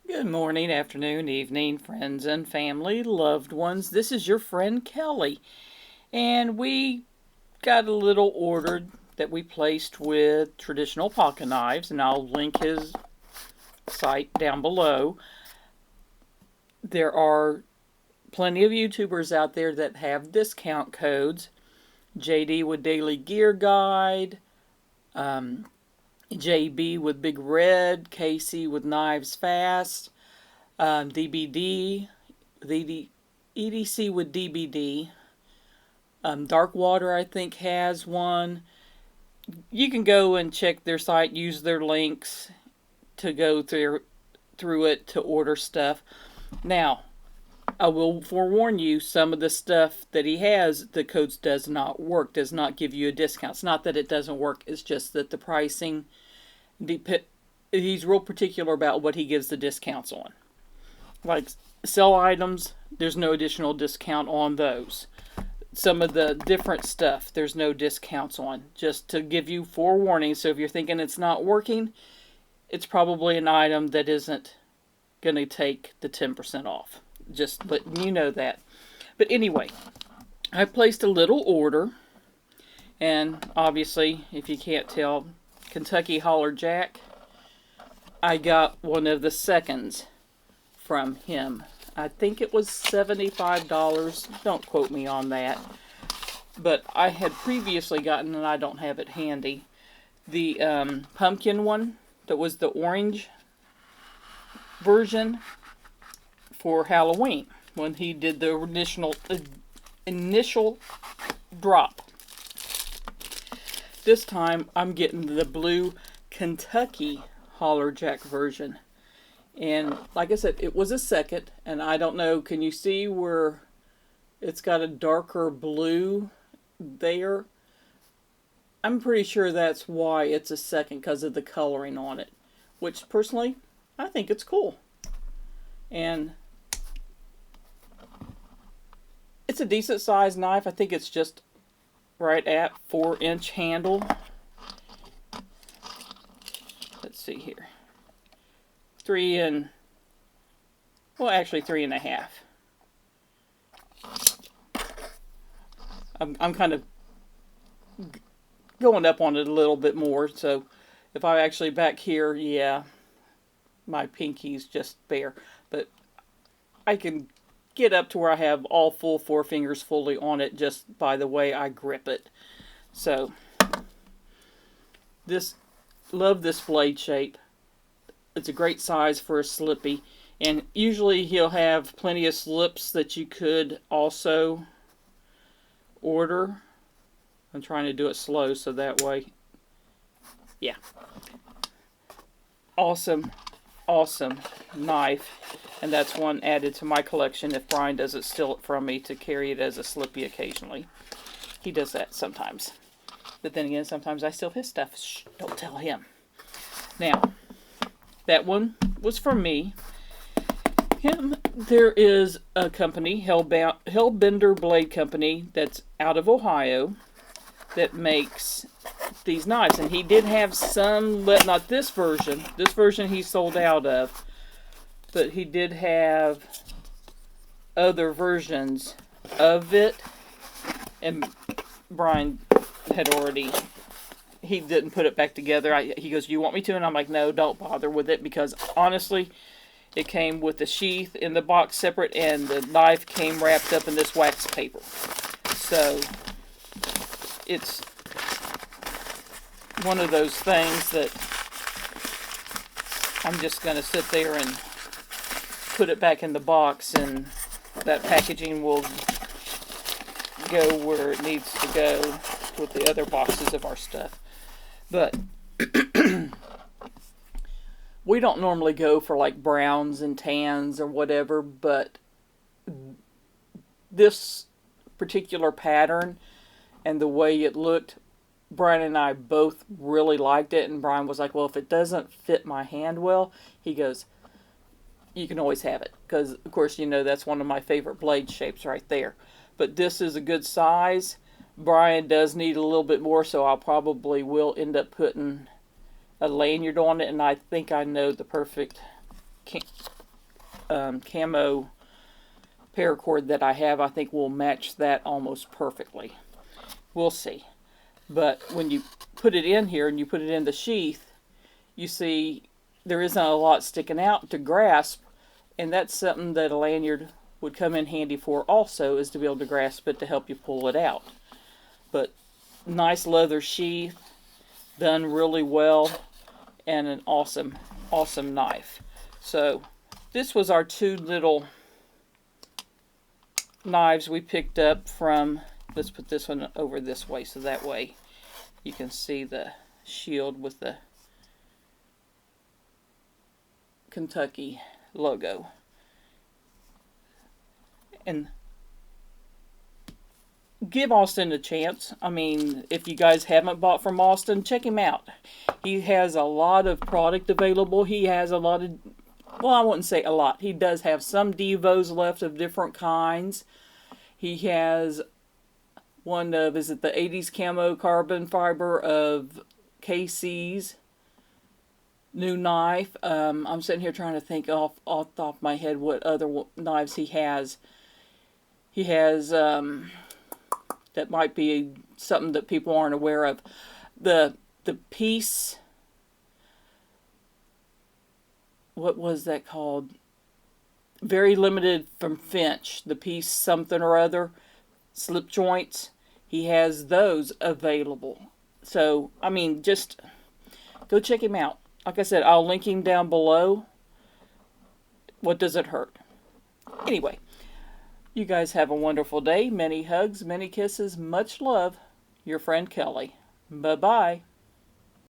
Good morning, afternoon, evening, friends and family, loved ones. This is your friend Kelly, and we got a little order that we placed with Traditional Pocket Knives, and I'll link his site down below. There are plenty of YouTubers out there that have discount codes. JD with Daily Gear Guide, JB with Big Red, Casey with Knives Fast, DBD, the EDC with DBD. Dark Water, I think, has one. You can go and check their site, use their links to go through it to order stuff. Now, I will forewarn you, some of the stuff that he has, the codes does not work, does not give you a discount. It's not that it doesn't work, it's just that the pricing, he's real particular about what he gives the discounts on. Like sell items, there's no additional discount on those. Some of the different stuff, there's no discounts on. Just to give you forewarning, so if you're thinking it's not working, it's probably an item that isn't going to take the 10% off. Just letting you know that. But anyway, I placed a little order, and obviously, if you can't tell, Kentucky Holler Jack, I got one of the seconds from him. I think it was $75. Don't quote me on that. But I had previously gotten, and I don't have it handy, the pumpkin one that was the orange version for Halloween when he did the initial drop. This time I'm getting the blue Kentucky Holler Jack version. And like I said, it was a second, and I don't know, can you see where it's got a darker blue there? I'm pretty sure that's why it's a second, because of the coloring on it, which personally, I think it's cool. And it's a decent sized knife. I think it's just right at 4-inch handle. Let's see here. 3.5. I'm kind of going up on it a little bit more, so if I actually back here, yeah, my pinky's just bare, but I can get up to where I have all full 4 fingers fully on it just by the way I grip it. So love this blade shape. It's a great size for a slippy, and usually he'll have plenty of slips that you could also order. I'm trying to do it slow so that way, yeah. Awesome knife, and that's one added to my collection if Brian doesn't steal it from me to carry it as a slippy occasionally. He does that sometimes, but then again, sometimes I steal his stuff. Shh, don't tell him. Now, that one was for me. There is a company, Hellbender Blade Company, that's out of Ohio, that makes these knives. And he did have some, but not this version. This version he sold out of. But he did have other versions of it. And Brian had already, he didn't put it back together. He goes, "Do you want me to?" And I'm like, "No, don't bother with it," because honestly, it came with the sheath in the box separate, and the knife came wrapped up in this wax paper. So it's one of those things that I'm just going to sit there and put it back in the box, and that packaging will go where it needs to go with the other boxes of our stuff. But we don't normally go for like browns and tans or whatever, but this particular pattern and the way it looked, Brian and I both really liked it. And Brian was like, "Well, if it doesn't fit my hand well," he goes, "you can always have it." Because, of course, you know that's one of my favorite blade shapes right there. But this is a good size. Brian does need a little bit more, so I'll probably will end up putting a lanyard on it, and I think I know the perfect camo paracord that I have, I think will match that almost perfectly. We'll see. But when you put it in here and you put it in the sheath, you see there isn't a lot sticking out to grasp, and that's something that a lanyard would come in handy for also, is to be able to grasp it to help you pull it out. But nice leather sheath, done really well, and an awesome, awesome knife. So this was our two little knives we picked up from, let's put this one over this way so that way you can see the shield with the Kentucky logo. And give Austin a chance. I mean, if you guys haven't bought from Austin, check him out. He has a lot of product available. He has a lot of, well, I wouldn't say a lot. He does have some Devos left of different kinds. He has one of, is it the 80s camo carbon fiber of KC's new knife. I'm sitting here trying to think off the top of my head what other knives he has. He has, that might be something that people aren't aware of. The piece, what was that called? Very limited from Finch. The piece something or other, slip joints. He has those available. So, I mean, just go check him out. Like I said, I'll link him down below. What does it hurt? Anyway, you guys have a wonderful day. Many hugs, many kisses, much love. Your friend Kelly. Bye-bye.